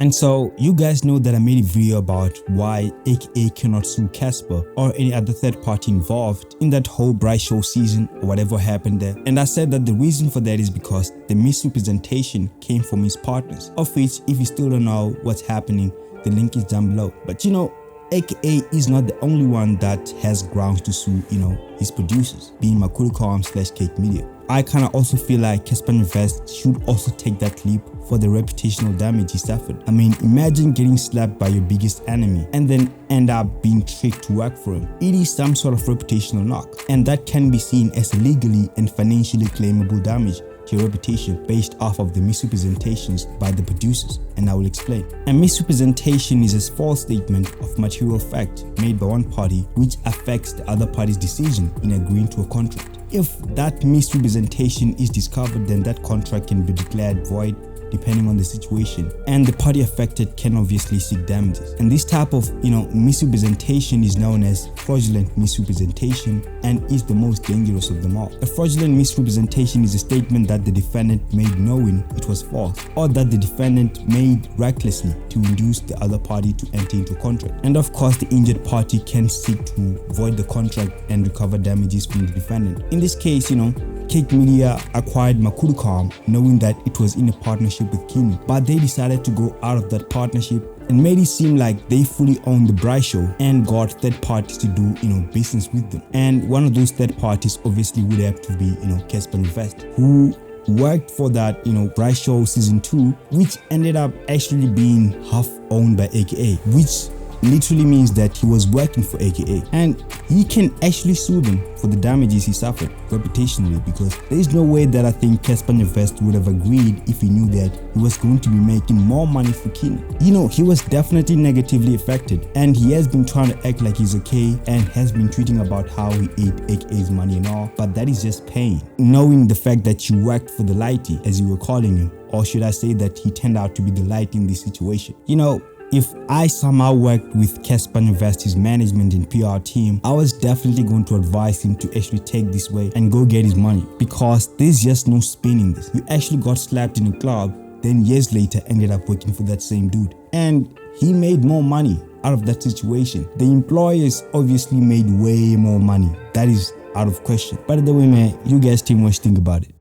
And so you guys know that I made a video about why AKA cannot sue Cassper or any other third party involved in that whole Bryce show season or whatever happened there. And I said that the reason for that is because the misrepresentation came from his partners, of which if you still don't know what's happening, the link is down below. But you know, AKA is not the only one that has grounds to sue, his producers, being Makuducom/Cake Media. I kind of also feel like Cassper Invest should also take that leap for the reputational damage he suffered. I mean, imagine getting slapped by your biggest enemy and then end up being tricked to work for him. It is some sort of reputational knock, and that can be seen as legally and financially claimable damage to your reputation based off of the misrepresentations by the producers, and I will explain. A misrepresentation is a false statement of material fact made by one party which affects the other party's decision in agreeing to a contract. If that misrepresentation is discovered, then that contract can be declared void depending on the situation, and the party affected can obviously seek damages. And this type of misrepresentation is known as fraudulent misrepresentation and is the most dangerous of them all. A fraudulent misrepresentation is a statement that the defendant made knowing it was false, or that the defendant made recklessly to induce the other party to enter into a contract. And of course, the injured party can seek to void the contract and recover damages from the defendant. In this case, Cake Media acquired Makuducom knowing that it was in a partnership with Kini, but they decided to go out of that partnership and made it seem like they fully owned the Bryce show and got third parties to do business with them. And one of those third parties obviously would have to be Cassper Invest, who worked for that Bryce show season 2, which ended up actually being half owned by AKA, which literally means that he was working for AKA, and he can actually sue them for the damages he suffered reputationally, because there is no way that I think Cassper Invest would have agreed if he knew that he was going to be making more money for Kini. He was definitely negatively affected, and he has been trying to act like he's okay and has been tweeting about how he ate AKA's money and all, but that is just pain. Knowing the fact that you worked for the lighty, as you were calling him, or should I say that he turned out to be the light in this situation. If I somehow worked with Cassper Invest's management and PR team, I was definitely going to advise him to actually take this way and go get his money, because there's just no spin in this. You actually got slapped in a club, then years later ended up working for that same dude, and he made more money out of that situation. The employers obviously made way more money. That is out of question. By the way, man, you guys think much think about it.